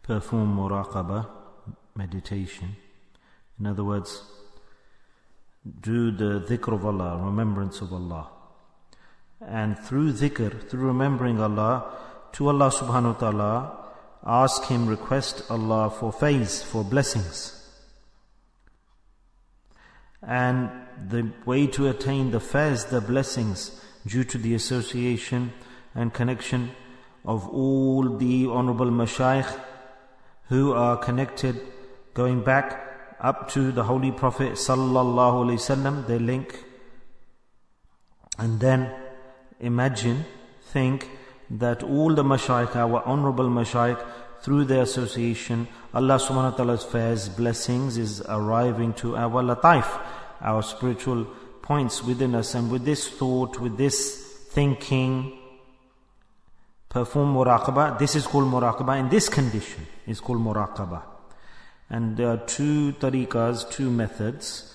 perform muraqabah, meditation. In other words, do the dhikr of Allah, remembrance of Allah. And through dhikr, through remembering Allah, to Allah subhanahu wa ta'ala, ask Him, request Allah for faiz, for blessings. And the way to attain the faiz, the blessings, due to the association and connection of all the honorable mashayikh who are connected, going back up to the Holy Prophet sallallahu alaihi wasallam, they link. And then imagine, think that all the mashayikh, our honorable mashayikh, through their association, Allah subhanahu wa ta'ala's faiz, blessings is arriving to our lataif, our spiritual points within us. And with this thought, with this thinking, perform muraqabah. This is called muraqabah. In this condition is called muraqabah. And there are two tariqas, two methods.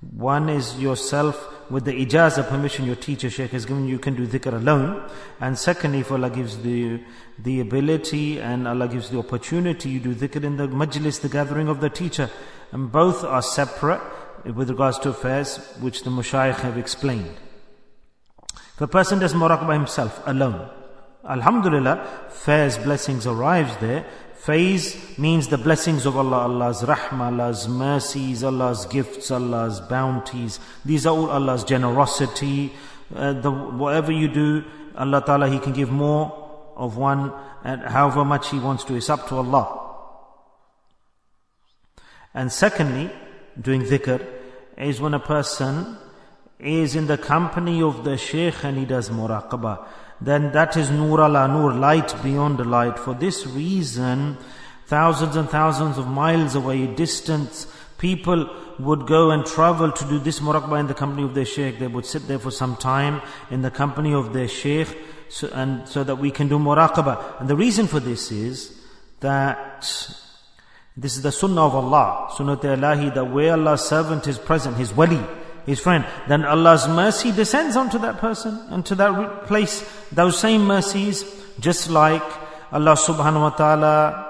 One is yourself with the ijazah, permission your teacher, Sheikh has given you can do dhikr alone. And secondly, if Allah gives the ability and Allah gives the opportunity, you do dhikr in the majlis, the gathering of the teacher. And both are separate with regards to affairs which the mashayikh have explained. If a person does muraqabah himself alone, alhamdulillah, faiz, blessings arrives there. Faiz means the blessings of Allah, Allah's rahmah, Allah's mercies, Allah's gifts, Allah's bounties. These are all Allah's generosity. Whatever you do, Allah Ta'ala, He can give more of one, and however much He wants to. It's up to Allah. And secondly, doing dhikr is when a person is in the company of the Shaykh and he does muraqabah. Then that is nur ala nur, light beyond light. For this reason, thousands and thousands of miles away, distance, people would go and travel to do this muraqabah in the company of their Shaykh. They would sit there for some time in the company of their Shaykh, so that we can do muraqabah. And the reason for this is that this is the sunnah of Allah, sunnat ilahi, that where Allah's servant is present, His wali, His friend, then Allah's mercy descends onto that person, onto that place. Those same mercies, just like Allah subhanahu wa ta'ala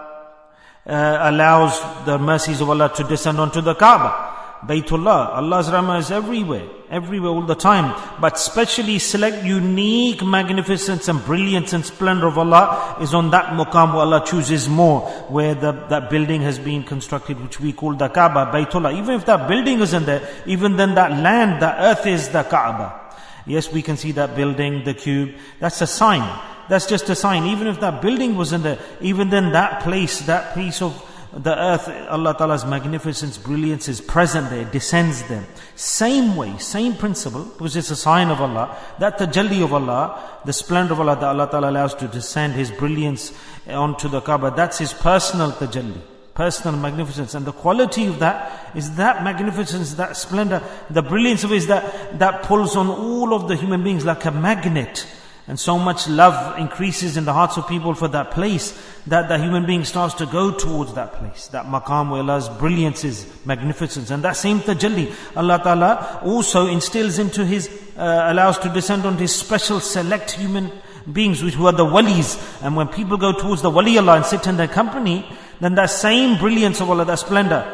allows the mercies of Allah to descend onto the Kaaba, Baytullah. Allah's rahmah is everywhere all the time. But specially select unique magnificence and brilliance and splendor of Allah is on that maqam where Allah chooses more, where that building has been constructed, which we call the Kaaba, Baytullah. Even if that building isn't there, even then that land, that earth is the Kaaba. Yes, we can see that building, the cube. That's a sign. That's just a sign. Even if that building wasn't there, even then that place, that piece of the earth, Allah Ta'ala's magnificence, brilliance is present there, descends there. Same way, same principle, because it's a sign of Allah, that tajalli of Allah, the splendor of Allah that Allah Ta'ala allows to descend, His brilliance onto the Kaaba, that's His personal tajalli, personal magnificence. And the quality of that is that magnificence, that splendor, the brilliance of it is that pulls on all of the human beings like a magnet. And so much love increases in the hearts of people for that place, that the human being starts to go towards that place, that maqam where Allah's brilliance is, magnificence. And that same tajalli, Allah Ta'ala also instills into His, allows to descend on His special select human beings, which were the walis. And when people go towards the wali Allah and sit in their company, then that same brilliance of Allah, that splendor,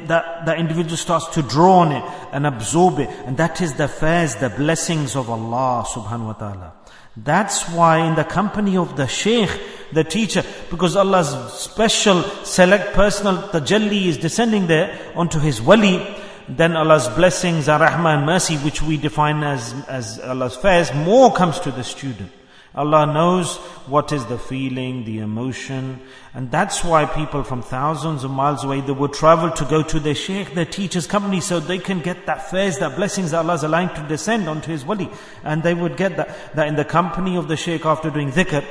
that individual starts to draw on it and absorb it. And that is the faiz, the blessings of Allah subhanahu wa ta'ala. That's why in the company of the Shaykh, the teacher, because Allah's special, select, personal tajalli is descending there onto His wali, then Allah's blessings are rahmah and mercy, which we define as Allah's faiz, more comes to the student. Allah knows what is the feeling, the emotion, and that's why people from thousands of miles away, they would travel to go to their Shaykh, their teacher's company, so they can get that faiz, that blessings that Allah is allowing to descend onto His wali. And they would get that in the company of the Shaykh after doing dhikr,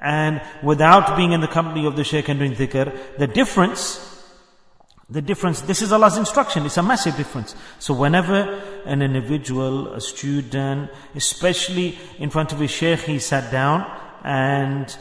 and without being in the company of the Shaykh and doing dhikr, the difference, this is Allah's instruction, it's a massive difference. So whenever an individual, a student, especially in front of his Shaykh, he sat down, and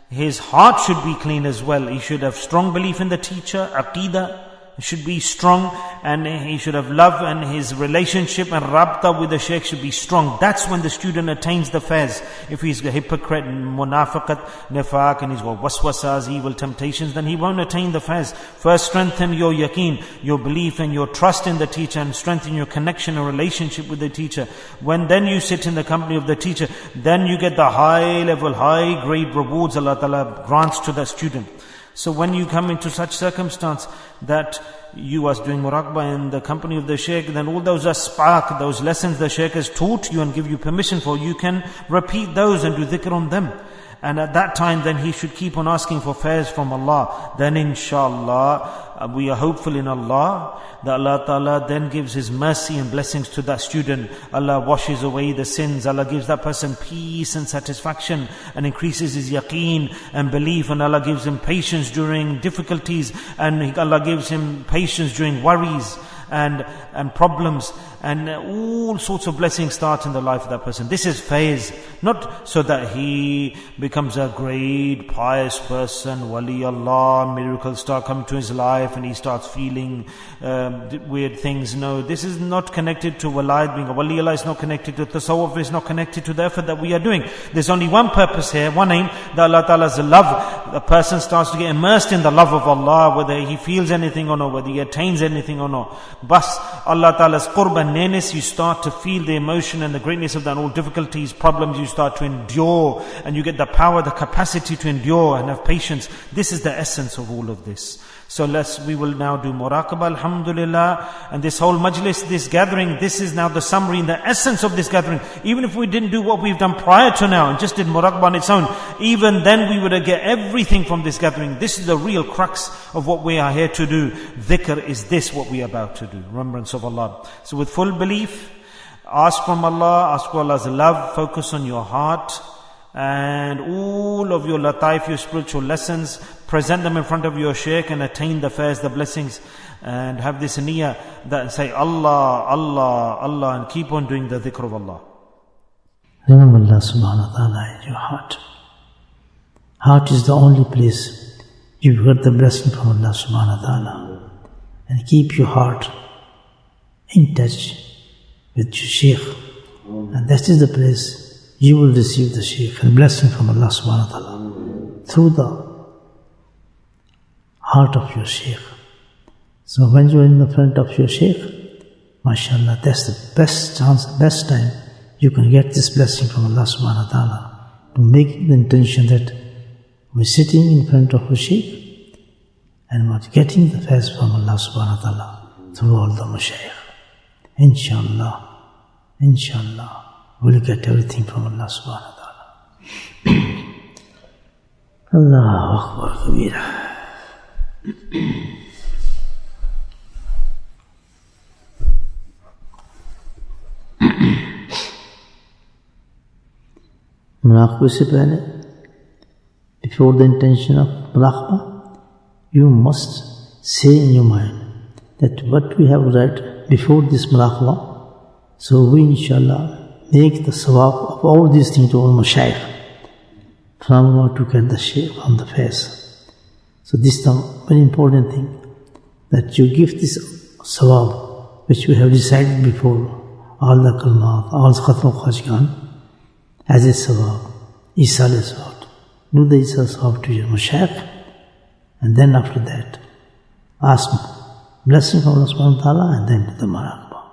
his heart should be clean as well. He should have strong belief in the teacher, aqeedah. should be strong, and he should have love, and his relationship and rabta with the Shaykh should be strong. That's when the student attains the faiz. If he's a hypocrite, munafiqat, nifaq, and he's got waswasas, evil temptations, then he won't attain the faiz. First strengthen your yaqeen, your belief and your trust in the teacher, and strengthen your connection and relationship with the teacher. When then you sit in the company of the teacher, then you get the high level, high grade rewards Allah Ta'ala grants to the student. So when you come into such circumstance that you are doing muraqabah in the company of the Shaykh, then all those asbaq, those lessons the Shaykh has taught you and give you permission for, you can repeat those and do dhikr on them. And at that time, then he should keep on asking for faiz from Allah. Then inshallah, we are hopeful in Allah that Allah Ta'ala then gives His mercy and blessings to that student. Allah washes away the sins. Allah gives that person peace and satisfaction and increases his yaqeen and belief. And Allah gives him patience during difficulties. And Allah gives him patience during worries and problems, and all sorts of blessings start in the life of that person. This is faiz, not so that he becomes a great pious person, wali Allah, miracles start coming to his life and he starts feeling weird things. No, this is not connected to walayat. Being a wali Allah is not connected to tasawwuf, is not connected to the effort that we are doing. There's only one purpose here, one aim, that Allah Ta'ala's love. The person starts to get immersed in the love of Allah, whether he feels anything or not, whether he attains anything or not. Bas Allah Ta'ala's qurb and nearness, you start to feel the emotion and the greatness of that, all difficulties, problems, you start to endure, and you get the power, the capacity to endure and have patience. This is the essence of all of this. So we will now do muraqabah, alhamdulillah. And this whole majlis, this gathering, this is now the summary and the essence of this gathering. Even if we didn't do what we've done prior to now and just did muraqabah on its own, even then we would get everything from this gathering. This is the real crux of what we are here to do. Dhikr is this, what we are about to do. Remembrance of Allah. So with full belief, ask from Allah, ask for Allah's love, focus on your heart, and all of your lataif, your spiritual lessons, present them in front of your Shaykh and attain the faiz, the blessings, and have this niyyah that say Allah, Allah, Allah, and keep on doing the dhikr of Allah. Remember Allah subhanahu wa ta'ala in your heart. Heart is the only place you get the blessing from Allah subhanahu wa ta'ala. And keep your heart in touch with your Shaykh. And that is the place you will receive the Shaykh and blessing from Allah subhanahu wa ta'ala through the heart of your Shaykh. So when you are in the front of your Shaykh, mashallah, that's the best chance, best time you can get this blessing from Allah subhanahu wa ta'ala. To make the intention that we're sitting in front of a Shaykh and we're getting the faiz from Allah subhanahu wa ta'ala through all the mashayikh. Inshallah, we'll get everything from Allah subhanahu wa ta'ala. Allahu Akbar Kabira. Muraqabah se pehle, before the intention of muraqabah, you must say in your mind that what we have read before this muraqabah, so we inshallah make the sawab of all these things to all mashayikh from what to get the shaykh on the face. So this is the very important thing, that you give this sawab which we have decided before, all the kalmat, all the khatm khashgan, as a sawab, isal is sawab. Do the isal sawab to your mashayikh, and then after that, ask blessing from Allah subhanahu wa ta'ala, and then do the muraqabah.